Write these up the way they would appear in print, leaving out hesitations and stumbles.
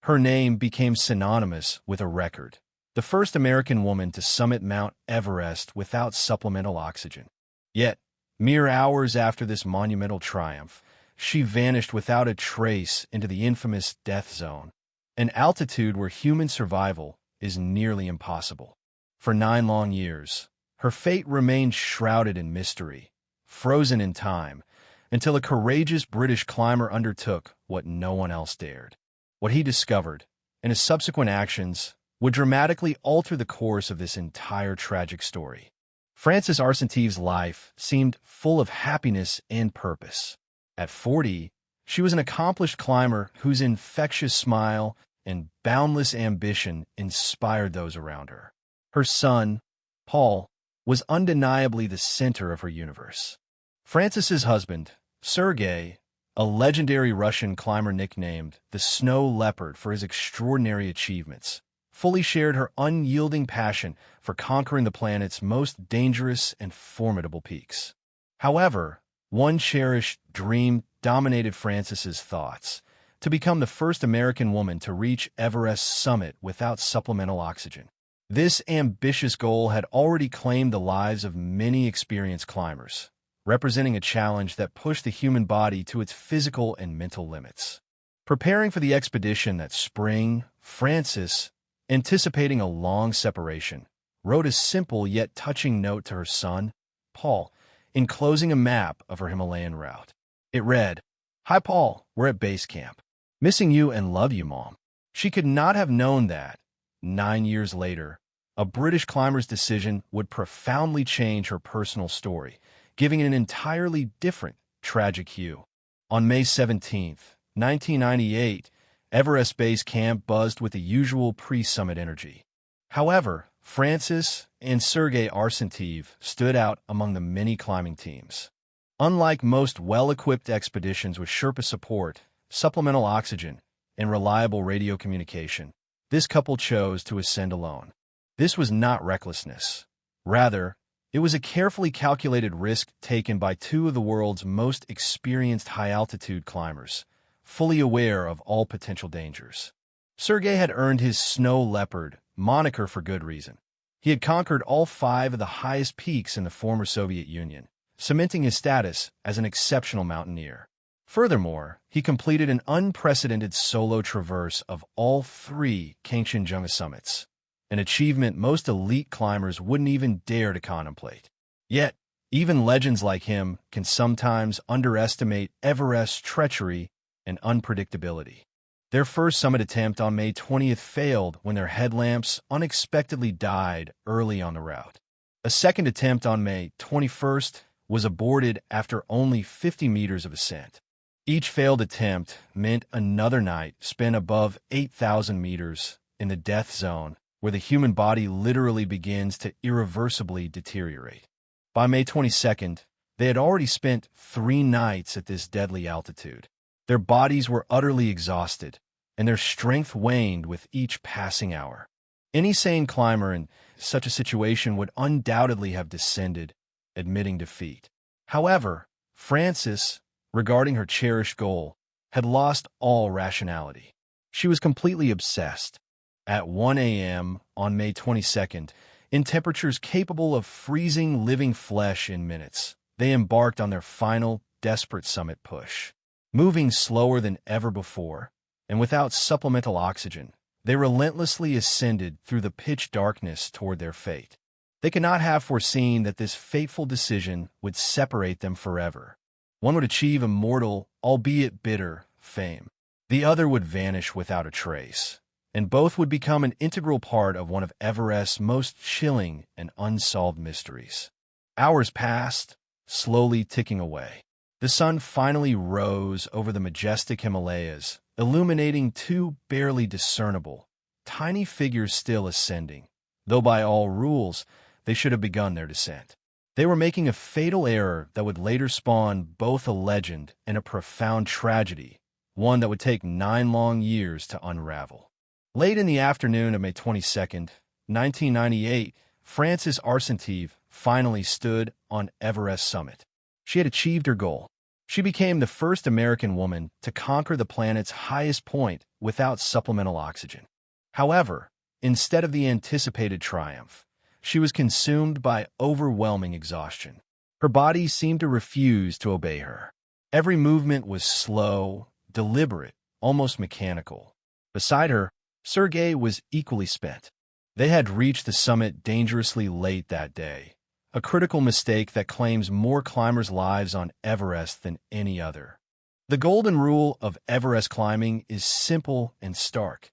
Her name became synonymous with a record, the first American woman to summit Mount Everest without supplemental oxygen. Yet, mere hours after this monumental triumph, she vanished without a trace into the infamous death zone, an altitude where human survival is nearly impossible. For 9 long years, her fate remained shrouded in mystery, frozen in time, until a courageous British climber undertook what no one else dared. What he discovered, and his subsequent actions, would dramatically alter the course of this entire tragic story. Frances Arcentive's life seemed full of happiness and purpose. At 40, she was an accomplished climber whose infectious smile and boundless ambition inspired those around her. Her son, Paul, was undeniably the center of her universe. Frances's husband, Sergei, a legendary Russian climber nicknamed the Snow Leopard for his extraordinary achievements, fully shared her unyielding passion for conquering the planet's most dangerous and formidable peaks. However, one cherished dream dominated Frances's thoughts: to become the first American woman to reach Everest's summit without supplemental oxygen. This ambitious goal had already claimed the lives of many experienced climbers, representing a challenge that pushed the human body to its physical and mental limits. Preparing for the expedition that spring, Frances, anticipating a long separation, wrote a simple yet touching note to her son, Paul, enclosing a map of her Himalayan route. It read, "Hi Paul, we're at base camp. Missing you and love you, Mom." She could not have known that, 9 years later, a British climber's decision would profoundly change her personal story, giving it an entirely different, tragic hue. On May 17, 1998, Everest Base Camp buzzed with the usual pre-summit energy. However, Frances and Sergei Arsentive stood out among the many climbing teams. Unlike most well-equipped expeditions with Sherpa support, supplemental oxygen, and reliable radio communication, this couple chose to ascend alone. This was not recklessness. Rather, it was a carefully calculated risk taken by two of the world's most experienced high-altitude climbers, fully aware of all potential dangers. Sergei had earned his Snow Leopard moniker for good reason. He had conquered all 5 of the highest peaks in the former Soviet Union, cementing his status as an exceptional mountaineer. Furthermore, he completed an unprecedented solo traverse of all 3 Kangchenjunga summits, an achievement most elite climbers wouldn't even dare to contemplate. Yet, even legends like him can sometimes underestimate Everest's treachery and unpredictability. Their first summit attempt on May 20th failed when their headlamps unexpectedly died early on the route. A second attempt on May 21st was aborted after only 50 meters of ascent. Each failed attempt meant another night spent above 8,000 meters in the death zone, where the human body literally begins to irreversibly deteriorate. By May 22nd, they had already spent 3 nights at this deadly altitude. Their bodies were utterly exhausted, and their strength waned with each passing hour. Any sane climber in such a situation would undoubtedly have descended, admitting defeat. However, Frances, regarding her cherished goal, had lost all rationality. She was completely obsessed. At 1 a.m. on May 22nd, in temperatures capable of freezing living flesh in minutes, they embarked on their final, desperate summit push. Moving slower than ever before, and without supplemental oxygen, they relentlessly ascended through the pitch darkness toward their fate. They could not have foreseen that this fateful decision would separate them forever. One would achieve immortal, albeit bitter, fame. The other would vanish without a trace, and both would become an integral part of one of Everest's most chilling and unsolved mysteries. Hours passed, slowly ticking away. The sun finally rose over the majestic Himalayas, illuminating 2 barely discernible, tiny figures still ascending, though by all rules, they should have begun their descent. They were making a fatal error that would later spawn both a legend and a profound tragedy, one that would take 9 long years to unravel. Late in the afternoon of May 22nd, 1998, Frances Arsentive finally stood on Everest summit. She had achieved her goal. She became the first American woman to conquer the planet's highest point without supplemental oxygen. However, instead of the anticipated triumph, she was consumed by overwhelming exhaustion. Her body seemed to refuse to obey her. Every movement was slow, deliberate, almost mechanical. Beside her, Sergei was equally spent. They had reached the summit dangerously late that day, a critical mistake that claims more climbers' lives on Everest than any other. The golden rule of Everest climbing is simple and stark.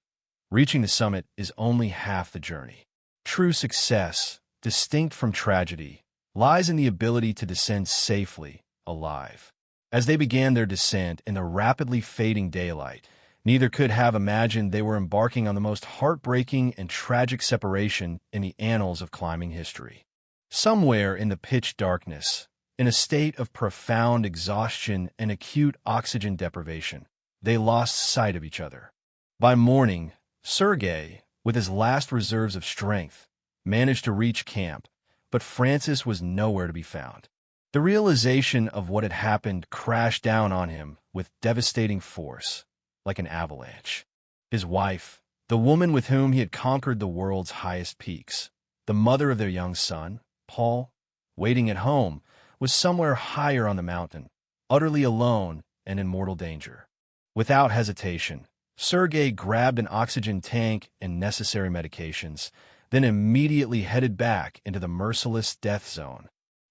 Reaching the summit is only half the journey. True success, distinct from tragedy, lies in the ability to descend safely, alive. As they began their descent in the rapidly fading daylight, neither could have imagined they were embarking on the most heartbreaking and tragic separation in the annals of climbing history. Somewhere in the pitch darkness, in a state of profound exhaustion and acute oxygen deprivation, they lost sight of each other. By morning, Sergei, with his last reserves of strength, managed to reach camp, but Francis was nowhere to be found. The realization of what had happened crashed down on him with devastating force, like an avalanche. His wife, the woman with whom he had conquered the world's highest peaks, the mother of their young son, Paul, waiting at home, was somewhere higher on the mountain, utterly alone and in mortal danger. Without hesitation, Sergei grabbed an oxygen tank and necessary medications, then immediately headed back into the merciless death zone.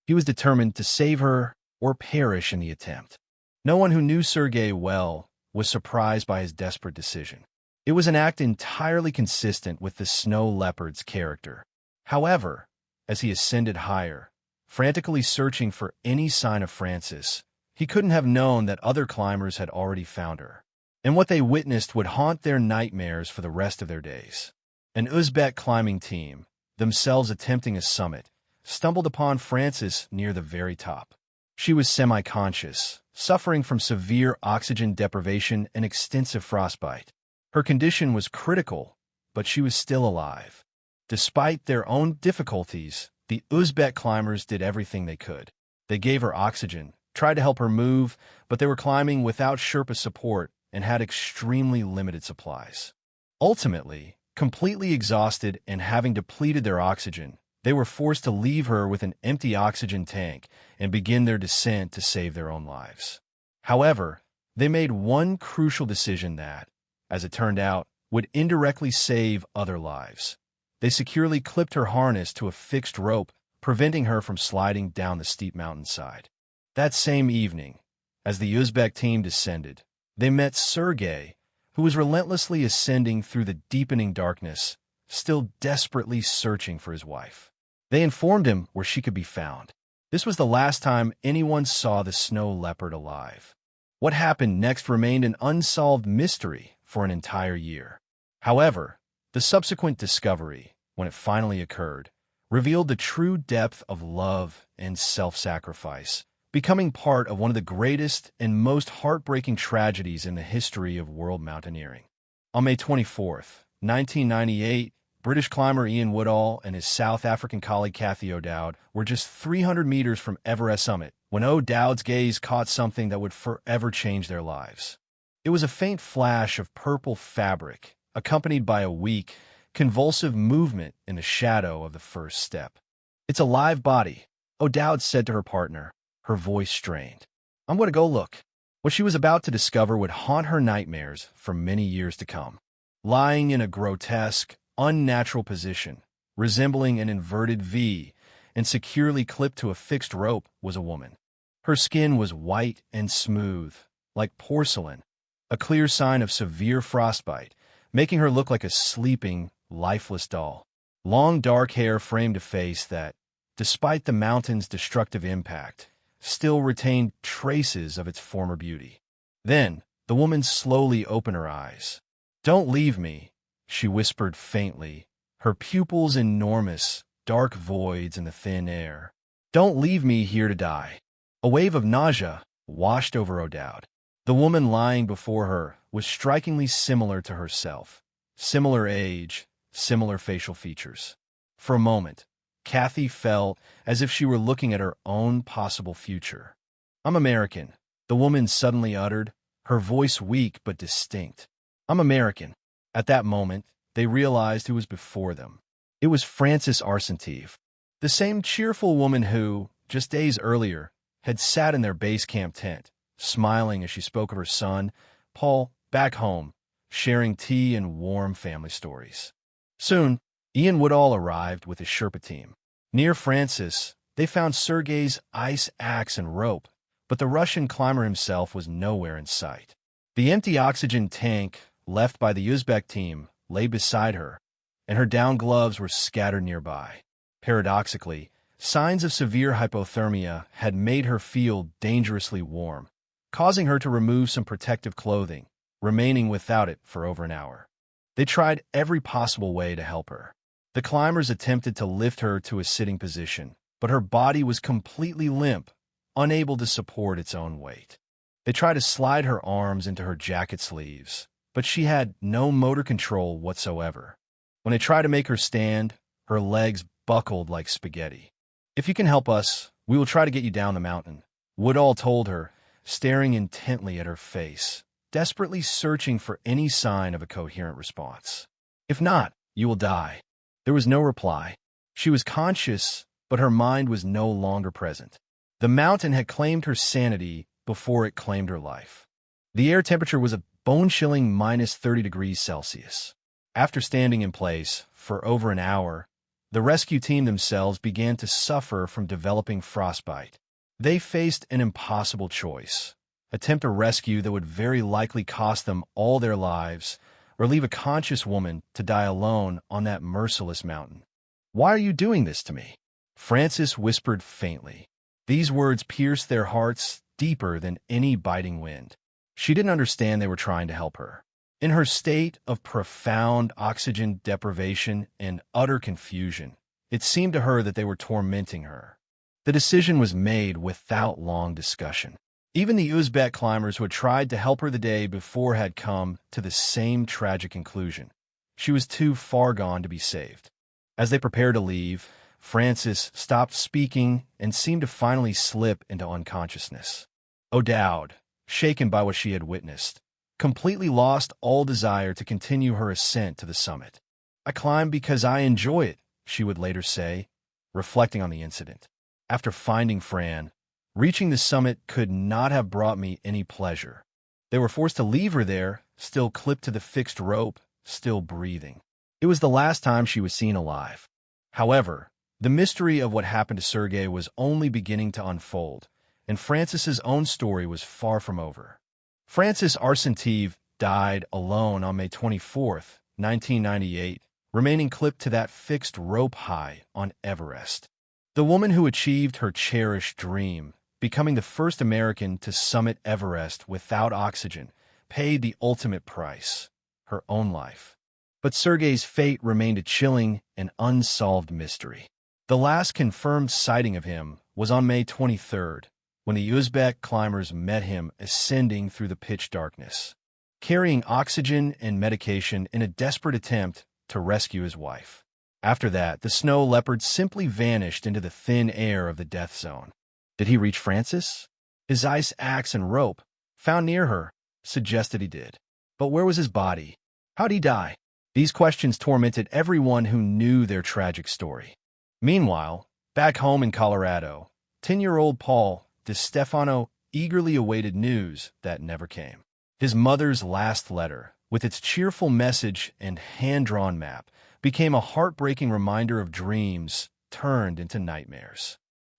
He was determined to save her or perish in the attempt. No one who knew Sergei well was surprised by his desperate decision. It was an act entirely consistent with the snow leopard's character. However, as he ascended higher, frantically searching for any sign of Frances, he couldn't have known that other climbers had already found her. And what they witnessed would haunt their nightmares for the rest of their days. An Uzbek climbing team, themselves attempting a summit, stumbled upon Frances near the very top. She was semi-conscious, suffering from severe oxygen deprivation and extensive frostbite. Her condition was critical, but she was still alive. Despite their own difficulties, the Uzbek climbers did everything they could. They gave her oxygen, tried to help her move, but they were climbing without Sherpa support and had extremely limited supplies. Ultimately, completely exhausted and having depleted their oxygen, they were forced to leave her with an empty oxygen tank and begin their descent to save their own lives. However, they made one crucial decision that, as it turned out, would indirectly save other lives. They securely clipped her harness to a fixed rope, preventing her from sliding down the steep mountainside. That same evening, as the Uzbek team descended, they met Sergei, who was relentlessly ascending through the deepening darkness, still desperately searching for his wife. They informed him where she could be found. This was the last time anyone saw the snow leopard alive. What happened next remained an unsolved mystery for an entire year. However, the subsequent discovery, when it finally occurred, revealed the true depth of love and self-sacrifice, becoming part of one of the greatest and most heartbreaking tragedies in the history of world mountaineering. On May 24, 1998, British climber Ian Woodall and his South African colleague Cathy O'Dowd were just 300 meters from Everest summit when O'Dowd's gaze caught something that would forever change their lives. It was a faint flash of purple fabric, accompanied by a weak, convulsive movement in the shadow of the first step. "It's a live body," O'Dowd said to her partner, her voice strained. "I'm going to go look." What she was about to discover would haunt her nightmares for many years to come. Lying in a grotesque, unnatural position, resembling an inverted V, and securely clipped to a fixed rope was a woman. Her skin was white and smooth, like porcelain, a clear sign of severe frostbite, making her look like a sleeping, lifeless doll. Long dark hair framed a face that, despite the mountain's destructive impact, still retained traces of its former beauty. Then, the woman slowly opened her eyes. "Don't leave me," she whispered faintly, her pupils enormous, dark voids in the thin air. "Don't leave me here to die." A wave of nausea washed over O'Dowd. The woman lying before her was strikingly similar to herself. Similar age, similar facial features. For a moment, Cathy felt as if she were looking at her own possible future. "I'm American," The woman suddenly uttered, her voice weak but distinct. "I'm American." At that moment, they realized who was before them. It was Frances Arsentive, the same cheerful woman who, just days earlier, had sat in their base camp tent, smiling as she spoke of her son, Paul, back home, sharing tea and warm family stories. Soon, Ian Woodall arrived with his Sherpa team. Near Francis, they found Sergei's ice axe and rope, but the Russian climber himself was nowhere in sight. The empty oxygen tank, left by the Uzbek team, lay beside her, and her down gloves were scattered nearby. Paradoxically, signs of severe hypothermia had made her feel dangerously warm, causing her to remove some protective clothing, remaining without it for over an hour. They tried every possible way to help her. The climbers attempted to lift her to a sitting position, but her body was completely limp, unable to support its own weight. They tried to slide her arms into her jacket sleeves, but she had no motor control whatsoever. When they tried to make her stand, her legs buckled like spaghetti. "If you can help us, we will try to get you down the mountain," Woodall told her, staring intently at her face, desperately searching for any sign of a coherent response. "If not, you will die." There was no reply. She was conscious, but her mind was no longer present. The mountain had claimed her sanity before it claimed her life. The air temperature was a bone-chilling -30 degrees Celsius. After standing in place for over an hour, the rescue team themselves began to suffer from developing frostbite. They faced an impossible choice: attempt a rescue that would very likely cost them all their lives, or leave a conscious woman to die alone on that merciless mountain. "Why are you doing this to me?" Frances whispered faintly. These words pierced their hearts deeper than any biting wind. She didn't understand they were trying to help her. In her state of profound oxygen deprivation and utter confusion, it seemed to her that they were tormenting her. The decision was made without long discussion. Even the Uzbek climbers who had tried to help her the day before had come to the same tragic conclusion. She was too far gone to be saved. As they prepared to leave, Frances stopped speaking and seemed to finally slip into unconsciousness. O'Dowd, shaken by what she had witnessed, completely lost all desire to continue her ascent to the summit. "I climb because I enjoy it," she would later say, reflecting on the incident. "After finding Fran, reaching the summit could not have brought me any pleasure. They were forced to leave her there, still clipped to the fixed rope, still breathing. It was the last time she was seen alive." However, the mystery of what happened to Sergei was only beginning to unfold, and Frances's own story was far from over. Frances Arsentive died alone on May 24, 1998, remaining clipped to that fixed rope high on Everest. The woman who achieved her cherished dream, becoming the first American to summit Everest without oxygen, paid the ultimate price: her own life. But Sergei's fate remained a chilling and unsolved mystery. The last confirmed sighting of him was on May 23rd, when the Uzbek climbers met him ascending through the pitch darkness, carrying oxygen and medication in a desperate attempt to rescue his wife. After that, the snow leopard simply vanished into the thin air of the death zone. Did he reach Frances? His ice axe and rope, found near her, suggested he did. But where was his body? How'd he die? These questions tormented everyone who knew their tragic story. Meanwhile, back home in Colorado, 10-year-old Paul DeStefano eagerly awaited news that never came. His mother's last letter, with its cheerful message and hand-drawn map, became a heartbreaking reminder of dreams turned into nightmares.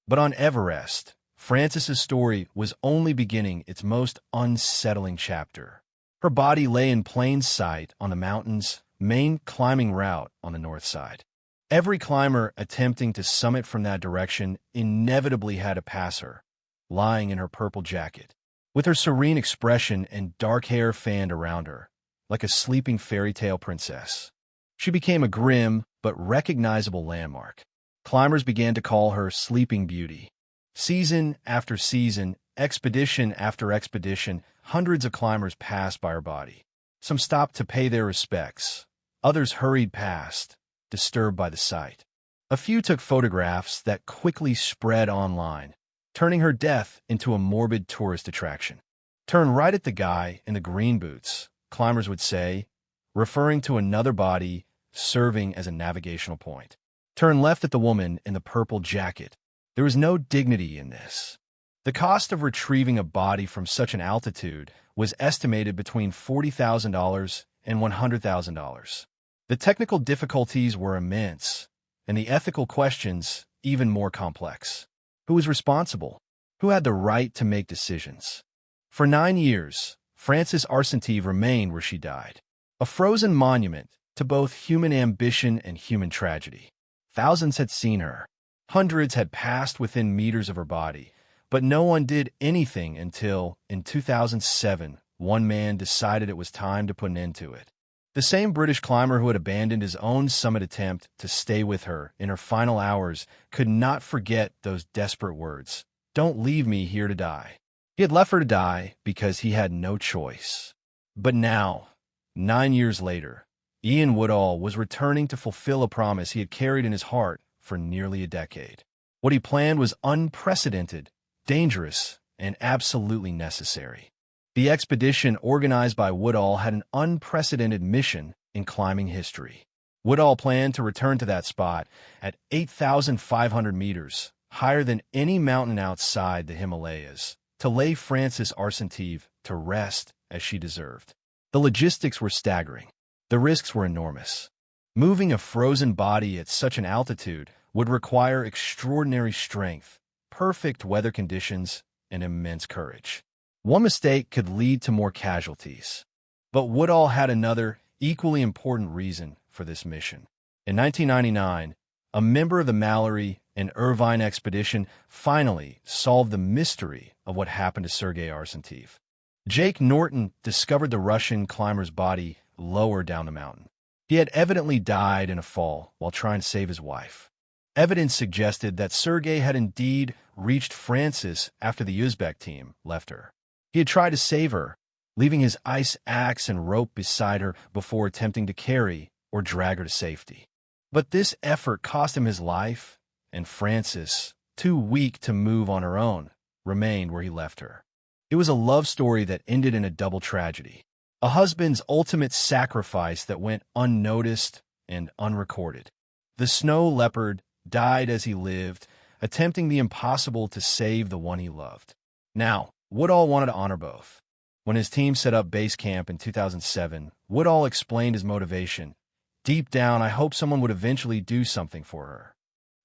But on Everest, Frances's story was only beginning its most unsettling chapter. Her body lay in plain sight on the mountain's main climbing route on the north side. Every climber attempting to summit from that direction inevitably had to pass her, lying in her purple jacket, with her serene expression and dark hair fanned around her, like a sleeping fairy tale princess. She became a grim but recognizable landmark. Climbers began to call her Sleeping Beauty. Season after season, expedition after expedition, hundreds of climbers passed by her body. Some stopped to pay their respects. Others hurried past, disturbed by the sight. A few took photographs that quickly spread online, turning her death into a morbid tourist attraction. "Turn right at the guy in the green boots," climbers would say, referring to another body serving as a navigational point. "Turn left at the woman in the purple jacket." There was no dignity in this. The cost of retrieving a body from such an altitude was estimated between $40,000 and $100,000. The technical difficulties were immense, and the ethical questions even more complex. Who was responsible? Who had the right to make decisions? For 9 years, Frances Arsentive remained where she died, a frozen monument to both human ambition and human tragedy. Thousands had seen her. Hundreds had passed within meters of her body, but no one did anything until, in 2007, one man decided it was time to put an end to it. The same British climber who had abandoned his own summit attempt to stay with her in her final hours could not forget those desperate words, "Don't leave me here to die." He had left her to die because he had no choice. But now, 9 years later, Ian Woodall was returning to fulfill a promise he had carried in his heart for nearly a decade. What he planned was unprecedented, dangerous, and absolutely necessary. The expedition organized by Woodall had an unprecedented mission in climbing history. Woodall planned to return to that spot at 8,500 meters, higher than any mountain outside the Himalayas, to lay Frances Arsentive to rest as she deserved. The logistics were staggering. The risks were enormous. Moving a frozen body at such an altitude would require extraordinary strength, perfect weather conditions, and immense courage. One mistake could lead to more casualties. But Woodall had another, equally important reason for this mission. In 1999, a member of the Mallory and Irvine expedition finally solved the mystery of what happened to Sergei Arsentive. Jake Norton discovered the Russian climber's body lower down the mountain. He had evidently died in a fall while trying to save his wife. Evidence suggested that Sergei had indeed reached Frances after the Uzbek team left her. He had tried to save her, leaving his ice axe and rope beside her before attempting to carry or drag her to safety. But this effort cost him his life, and Frances, too weak to move on her own, remained where he left her. It was a love story that ended in a double tragedy. A husband's ultimate sacrifice that went unnoticed and unrecorded. The snow leopard died as he lived, attempting the impossible to save the one he loved. Now, Woodall wanted to honor both. When his team set up base camp in 2007, Woodall explained his motivation. "Deep down, I hope someone would eventually do something for her.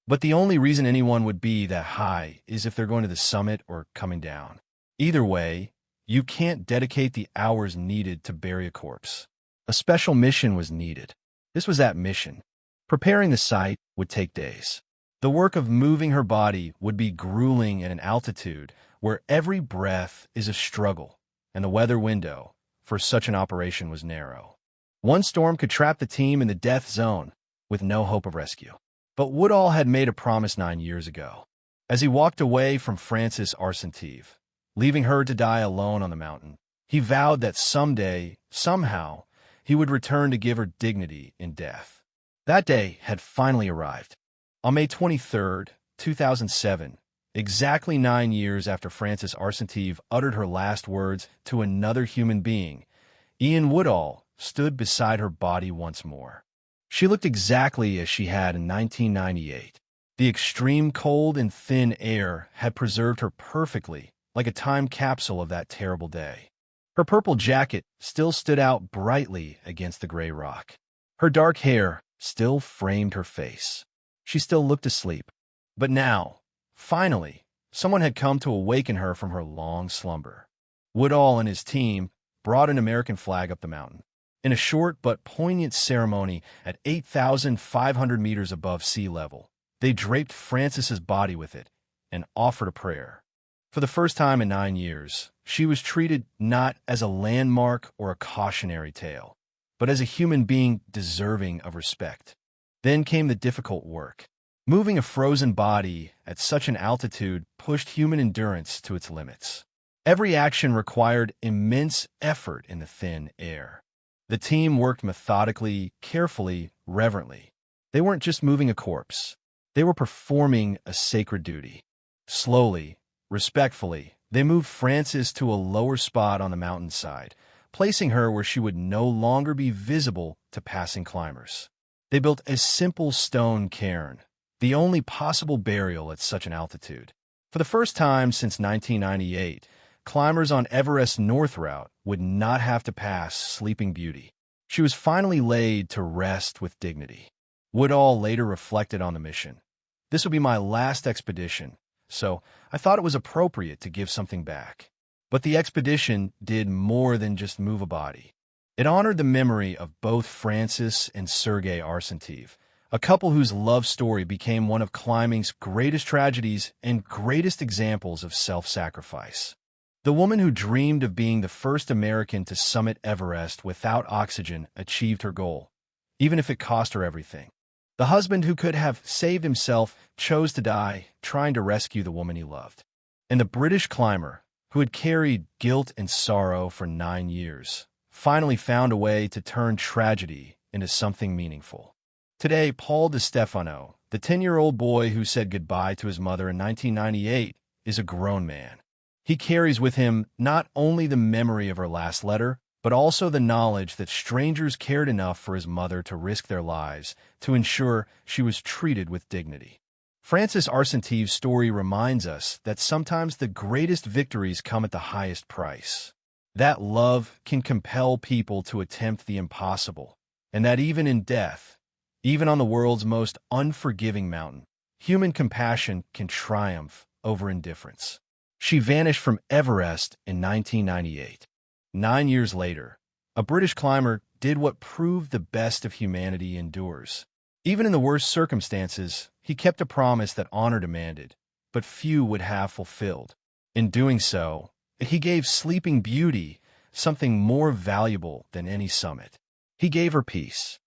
But the only reason anyone would be that high is if they're going to the summit or coming down. Either way, you can't dedicate the hours needed to bury a corpse." A special mission was needed. This was that mission. Preparing the site would take days. The work of moving her body would be grueling at an altitude where every breath is a struggle, and the weather window for such an operation was narrow. One storm could trap the team in the death zone with no hope of rescue. But Woodall had made a promise 9 years ago. As he walked away from Frances Arsentive, leaving her to die alone on the mountain, he vowed that someday, somehow, he would return to give her dignity in death. That day had finally arrived. On May 23, 2007, exactly 9 years after Frances Arsentive uttered her last words to another human being, Ian Woodall stood beside her body once more. She looked exactly as she had in 1998. The extreme cold and thin air had preserved her perfectly, like a time capsule of that terrible day. Her purple jacket still stood out brightly against the gray rock. Her dark hair still framed her face. She still looked asleep. But now, finally, someone had come to awaken her from her long slumber. Woodall and his team brought an American flag up the mountain. In a short but poignant ceremony at 8,500 meters above sea level, they draped Frances's body with it and offered a prayer. For the first time in 9 years, she was treated not as a landmark or a cautionary tale, but as a human being deserving of respect. Then came the difficult work. Moving a frozen body at such an altitude pushed human endurance to its limits. Every action required immense effort in the thin air. The team worked methodically, carefully, reverently. They weren't just moving a corpse. They were performing a sacred duty. Slowly, Respectfully, they moved Frances to a lower spot on the mountainside, placing her where she would no longer be visible to passing climbers. They built a simple stone cairn, the only possible burial at such an altitude. For the first time since 1998, climbers on Everest's North Route would not have to pass Sleeping Beauty. She was finally laid to rest with dignity. Woodall later reflected on the mission. This would be my last expedition, so I thought it was appropriate to give something back. But the expedition did more than just move a body. It honored the memory of both Frances and Sergei Arsenteev, a couple whose love story became one of climbing's greatest tragedies and greatest examples of self-sacrifice. The woman who dreamed of being the first American to summit Everest without oxygen achieved her goal, even if it cost her everything. The husband who could have saved himself chose to die trying to rescue the woman he loved. And the British climber, who had carried guilt and sorrow for 9 years, finally found a way to turn tragedy into something meaningful. Today, Paul DiStefano, the 10-year-old boy who said goodbye to his mother in 1998, is a grown man. He carries with him not only the memory of her last letter, but also the knowledge that strangers cared enough for his mother to risk their lives to ensure she was treated with dignity. Frances Arsenteev's story reminds us that sometimes the greatest victories come at the highest price. That love can compel people to attempt the impossible, and that even in death, even on the world's most unforgiving mountain, human compassion can triumph over indifference. She vanished from Everest in 1998. 9 years later, a British climber did what proved the best of humanity endures. Even in the worst circumstances, he kept a promise that honor demanded, but few would have fulfilled. In doing so, he gave Sleeping Beauty something more valuable than any summit. He gave her peace.